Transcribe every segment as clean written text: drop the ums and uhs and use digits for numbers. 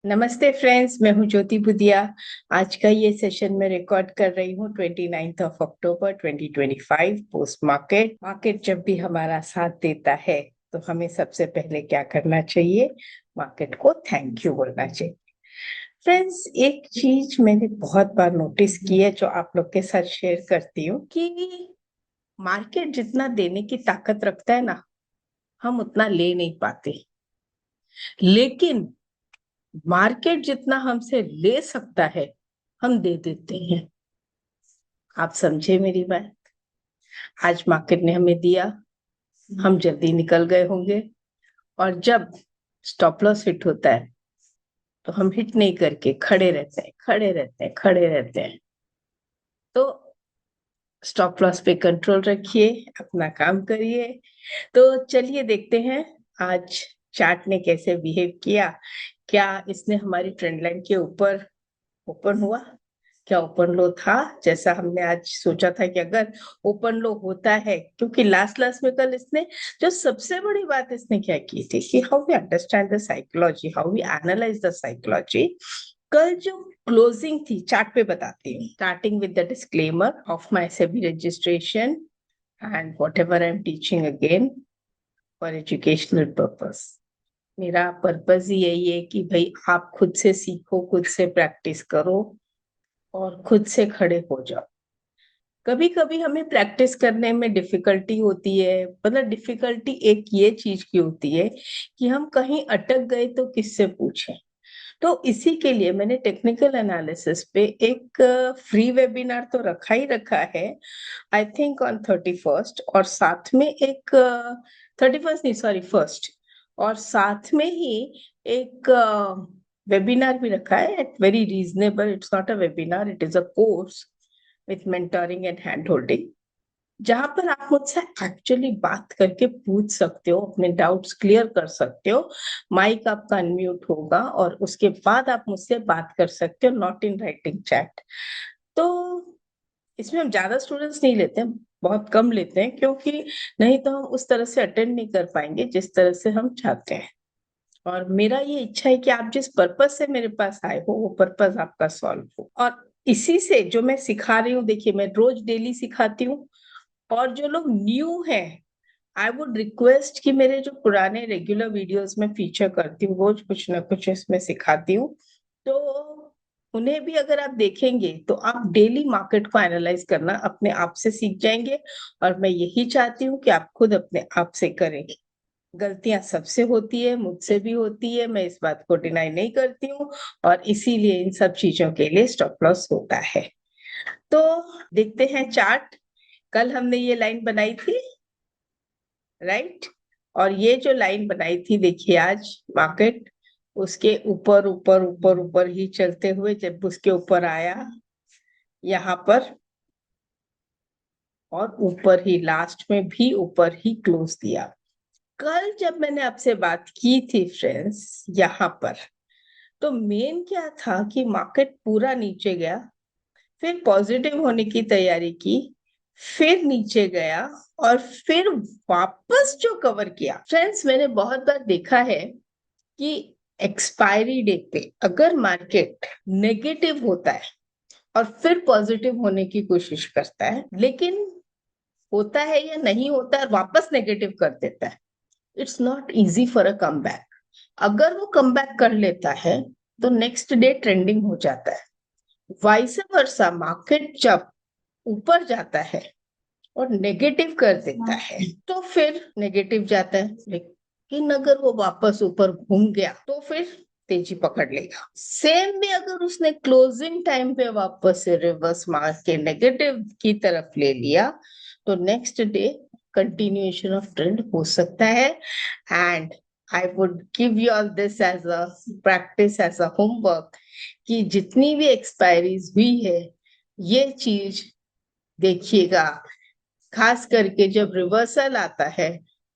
नमस्ते फ्रेंड्स, मैं हूं ज्योति बुदिया। आज का ये सेशन मैं रिकॉर्ड कर रही हूँ 29 अक्टूबर 2025 पोस्ट मार्केट। मार्केट जब भी हमारा साथ देता है तो हमें सबसे पहले क्या करना चाहिए? मार्केट को थैंक यू बोलना चाहिए। फ्रेंड्स, एक चीज मैंने बहुत बार नोटिस की है जो आप लोग के साथ शेयर करती हूँ कि मार्केट जितना देने की ताकत रखता है ना, हम उतना ले नहीं पाते। लेकिन मार्केट जितना हमसे ले सकता है, हम दे देते हैं। आप समझे मेरी बात? आज मार्केट ने हमें दिया, हम जल्दी निकल गए होंगे। और जब स्टॉप लॉस हिट होता है तो हम हिट नहीं करके खड़े रहते हैं, खड़े रहते हैं, खड़े रहते हैं। तो स्टॉप लॉस पे कंट्रोल रखिए, अपना काम करिए। तो चलिए देखते हैं आज चार्ट ने कैसे बिहेव किया। क्या इसने हमारी ट्रेंड लाइन के ऊपर ओपन हुआ? क्या ओपन लो था जैसा हमने आज सोचा था कि अगर ओपन लो होता है? क्योंकि लास्ट लास्ट में कल इसने जो सबसे बड़ी बात इसने क्या की थी कि how we understand the psychology, how we analyse the psychology. कल जो क्लोजिंग थी चार्ट पे बताती हूँ, starting with the disclaimer of my SEBI registration and whatever I am teaching again for educational purpose. मेरा पर्पस ही यही है कि भाई आप खुद से सीखो, खुद से प्रैक्टिस करो और खुद से खड़े हो जाओ। कभी कभी हमें प्रैक्टिस करने में डिफिकल्टी होती है, मतलब डिफिकल्टी एक ये चीज की होती है कि हम कहीं अटक गए तो किससे पूछें। तो इसी के लिए मैंने टेक्निकल एनालिसिस पे एक फ्री वेबिनार तो रखा ही रखा है, आई थिंक ऑन 31st। और साथ में एक 31st नहीं, सॉरी, फर्स्ट। और साथ में ही एक वेबिनार भी रखा है at very reasonable, it's not a webinar, it is a course with mentoring and hand holding, जहां पर आप मुझसे एक्चुअली बात करके पूछ सकते हो, अपने डाउट्स क्लियर कर सकते हो। माइक आपका अनम्यूट होगा और उसके बाद आप मुझसे बात कर सकते हो, नॉट इन राइटिंग चैट। तो इसमें हम ज्यादा स्टूडेंट्स नहीं लेते हैं, बहुत कम लेते हैं, क्योंकि नहीं तो हम उस तरह से अटेंड नहीं कर पाएंगे जिस तरह से हम चाहते हैं। और मेरा ये इच्छा है कि आप जिस पर्पस से मेरे पास आए हो वो पर्पस आपका सॉल्व हो। और इसी से जो मैं सिखा रही हूँ, देखिए मैं रोज डेली सिखाती हूँ। और जो लोग न्यू हैं, आई वुड रिक्वेस्ट कि मेरे जो पुराने रेगुलर वीडियोस में फीचर करती हूँ, रोज कुछ ना कुछ इसमें सिखाती हूँ। तो उन्हें भी अगर आप देखेंगे तो आप डेली मार्केट को एनालाइज करना अपने आप से सीख जाएंगे। और मैं यही चाहती हूँ कि आप खुद अपने आप से करें। गलतियां सबसे होती है, मुझसे भी होती है, मैं इस बात को डिनाई नहीं करती हूँ। और इसीलिए इन सब चीजों के लिए स्टॉप लॉस होता है। तो देखते हैं चार्ट। कल हमने ये लाइन बनाई थी, राइट? और ये जो लाइन बनाई थी, देखिए आज मार्केट उसके ऊपर ऊपर ऊपर ऊपर ही चलते हुए जब उसके ऊपर आया यहाँ पर, और ऊपर ही लास्ट में भी ऊपर ही क्लोज दिया। कल जब मैंने आपसे बात की थी फ्रेंड्स यहाँ पर, तो मेन क्या था कि मार्केट पूरा नीचे गया, फिर पॉजिटिव होने की तैयारी की, फिर नीचे गया, और फिर वापस जो कवर किया। फ्रेंड्स, मैंने बहुत बार देखा है कि एक्सपायरी डे पे अगर मार्केट नेगेटिव होता है और फिर पॉजिटिव होने की कोशिश करता है, लेकिन होता है या नहीं होता है और वापस नेगेटिव कर देता है, it's not easy for a come back. अगर वो कम बैक कर लेता है तो नेक्स्ट डे ट्रेंडिंग हो जाता है। वाइस वर्सा, मार्केट जब ऊपर जाता है और नेगेटिव कर देता है तो फिर नेगेटिव जाता है, लेकिन अगर वो वापस ऊपर घूम गया तो फिर तेजी पकड़ लेगा। सेम भी अगर उसने क्लोजिंग टाइम पे वापस से रिवर्स मार के नेगेटिव की तरफ ले लिया तो next day continuation of trend हो सकता है। And I would give you all this as a practice, as a homework, कि जितनी भी एक्सपायरीज हुई है ये चीज देखिएगा। खास करके जब रिवर्सल आता है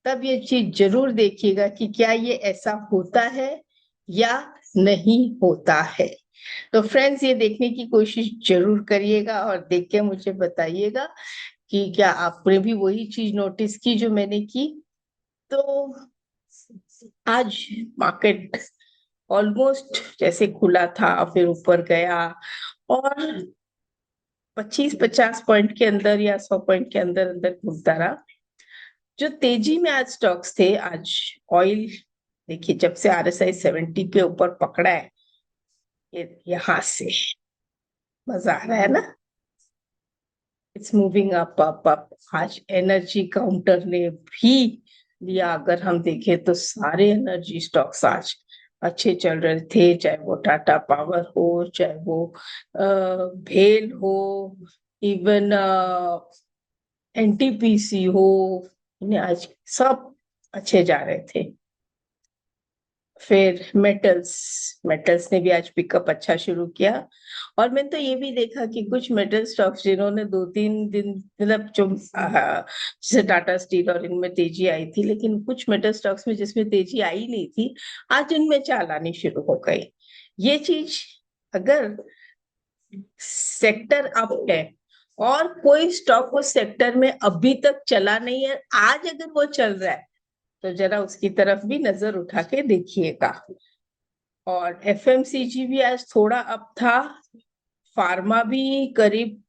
तब ये चीज जरूर देखिएगा कि क्या ये ऐसा होता है या नहीं होता है। तो फ्रेंड्स, ये देखने की कोशिश जरूर करिएगा और देख के मुझे बताइएगा कि क्या आपने भी वही चीज नोटिस की जो मैंने की। तो आज मार्केट ऑलमोस्ट जैसे खुला था फिर ऊपर गया और 25-50 पॉइंट के अंदर या 100 पॉइंट के अंदर अंदर घूमता रहा। जो तेजी में आज स्टॉक्स थे, आज ऑयल देखिए जब से RSI 70 के ऊपर पकड़ा है, यहां से मजा आ रहा है ना। It's moving up up up. आज एनर्जी काउंटर ने भी लिया, अगर हम देखें तो सारे एनर्जी स्टॉक्स आज अच्छे चल रहे थे, चाहे वो टाटा पावर हो, चाहे वो भेल हो, इवन NTPC हो, इन्हें आज सब अच्छे जा रहे थे। फिर मेटल्स मेटल्स ने भी आज पिकअप अच्छा शुरू किया। और मैंने तो ये भी देखा कि कुछ मेटल स्टॉक्स जिन्होंने 2-3 दिन मतलब जो जैसे टाटा स्टील और इनमें तेजी आई थी, लेकिन कुछ मेटल स्टॉक्स में जिसमें तेजी आई नहीं थी, आज इनमें चाल आनी शुरू हो गई। ये चीज, अगर सेक्टर अप है और कोई स्टॉक उस सेक्टर में अभी तक चला नहीं है, आज अगर वो चल रहा है तो जरा उसकी तरफ भी नजर उठा के देखिएगा। और FMCG भी आज थोड़ा अप था, फार्मा भी करीब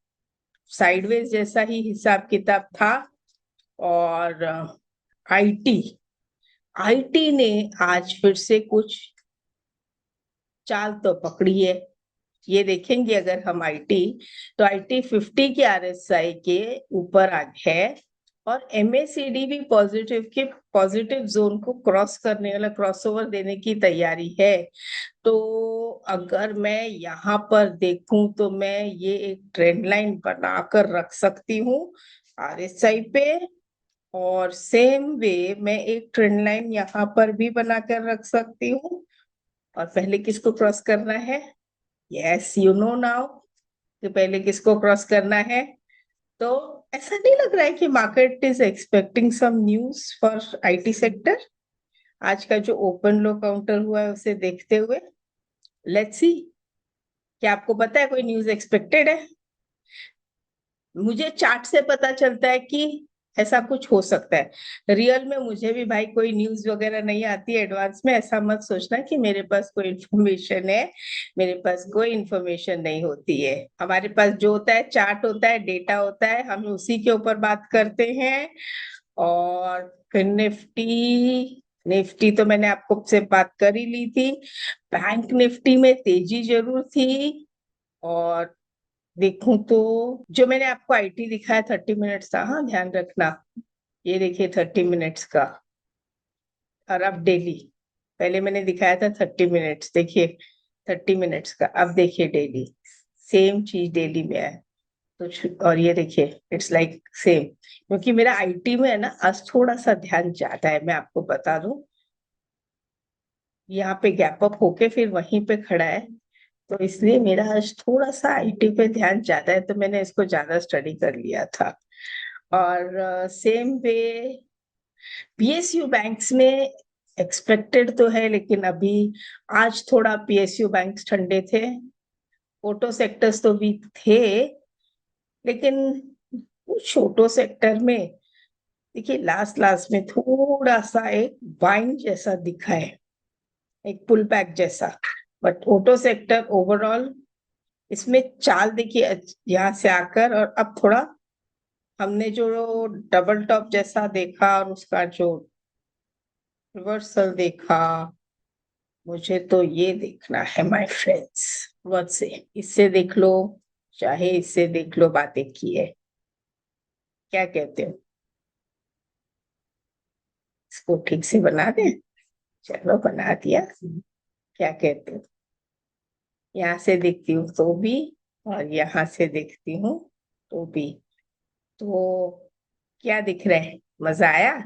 साइडवेज जैसा ही हिसाब किताब था, और आईटी आईटी ने आज फिर से कुछ चाल तो पकड़ी है। ये देखेंगे अगर हम आईटी, तो आईटी 50 के RSI के ऊपर आज है, और MACD भी पॉजिटिव जोन को क्रॉस करने वाला क्रॉसओवर देने की तैयारी है। तो अगर मैं यहाँ पर देखूं तो मैं ये एक ट्रेंड लाइन बनाकर रख सकती हूँ RSI पे, और सेम वे मैं एक ट्रेंड लाइन यहाँ पर भी बनाकर रख सकती हूँ। और पहले किसको क्रॉस करना है? यस, यू नो नाउ कि पहले किसको क्रॉस करना है। तो ऐसा नहीं लग रहा है कि market is expecting some news for IT sector? आज का जो ओपन लो काउंटर हुआ है उसे देखते हुए, लेट्स सी। क्या आपको पता है कोई न्यूज एक्सपेक्टेड है? मुझे चार्ट से पता चलता है कि ऐसा कुछ हो सकता है। रियल में मुझे भी भाई कोई न्यूज वगैरह नहीं आती एडवांस में, ऐसा मत सोचना कि मेरे पास कोई इंफॉर्मेशन है। मेरे पास कोई इंफॉर्मेशन नहीं होती है। हमारे पास जो होता है चार्ट होता है, डेटा होता है, हम उसी के ऊपर बात करते हैं। और फिर निफ्टी निफ्टी तो मैंने आपको से बात कर ही ली थी। बैंक निफ्टी में तेजी जरूर थी। और देखूं तो जो मैंने आपको आईटी दिखाया 30 मिनट्स का, हाँ ध्यान रखना, ये देखिए 30 मिनट्स का। और अब डेली, पहले मैंने दिखाया था 30 मिनट्स, देखिए 30 मिनट्स का, अब देखिए डेली, सेम चीज डेली में है। तो और ये देखिए इट्स लाइक सेम, क्योंकि मेरा आईटी में है ना आज थोड़ा सा ध्यान ज्यादा है, मैं आपको बता दूं। यहाँ पे गैप अप होके फिर वहीं पे खड़ा है, तो इसलिए मेरा आज थोड़ा सा आईटी पे ध्यान ज्यादा है, तो मैंने इसको ज्यादा स्टडी कर लिया था। और सेम वे PSU बैंक्स में एक्सपेक्टेड तो है, लेकिन अभी आज थोड़ा PSU बैंक्स ठंडे थे। ऑटो सेक्टर्स तो भी थे, लेकिन कुछ ऑटो सेक्टर में देखिए लास्ट लास्ट में थोड़ा सा एक बाइंग जैसा दिखा है, एक पुल बैक जैसा। बट ऑटो सेक्टर ओवरऑल, इसमें चाल देखिए यहाँ से आकर, और अब थोड़ा हमने जो डबल टॉप जैसा देखा और उसका जो रिवर्सल देखा, मुझे तो ये देखना है माय फ्रेंड्स। बहुत से इससे देख लो, चाहे इससे देख लो, बात एक ही है। क्या कहते हो? इसको ठीक से बना दे? चलो बना दिया। क्या कहते हो? यहाँ से देखती हूँ तो भी, और यहाँ से देखती हूँ तो भी। तो क्या दिख रहा है? मजा आया?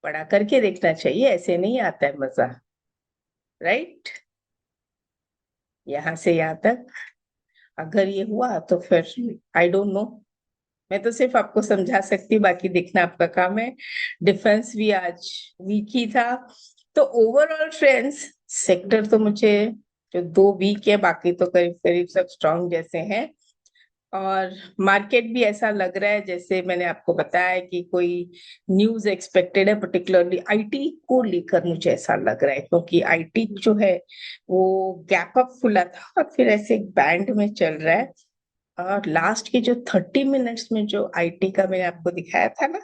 बड़ा करके देखना चाहिए, ऐसे नहीं आता है मजा, राइट? यहाँ से यहाँ तक अगर ये हुआ तो फिर आई डोंट नो, मैं तो सिर्फ आपको समझा सकती हूँ, बाकी देखना आपका काम है। डिफेंस भी आज वीक ही था। तो ओवरऑल फ्रेंड्स, सेक्टर तो मुझे जो 2 वीक है, बाकी तो करीब करीब सब स्ट्रांग जैसे हैं। और मार्केट भी ऐसा लग रहा है जैसे मैंने आपको बताया कि कोई न्यूज एक्सपेक्टेड है, पर्टिकुलरली आईटी को लेकर मुझे ऐसा लग रहा है, क्योंकि आईटी जो है वो गैप अप खुला था और फिर ऐसे एक बैंड में चल रहा है। और लास्ट के जो 30 मिनट्स में जो आईटी का मैंने आपको दिखाया था ना,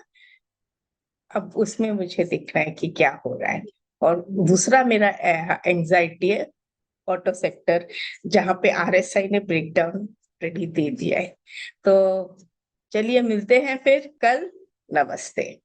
अब उसमें मुझे दिख रहा है कि क्या हो रहा है। और दूसरा मेरा एंजाइटी है ऑटो सेक्टर, जहां पे आरएसआई ने ब्रेकडाउन ऑलरेडी दे दिया है। तो चलिए मिलते हैं फिर कल। नमस्ते।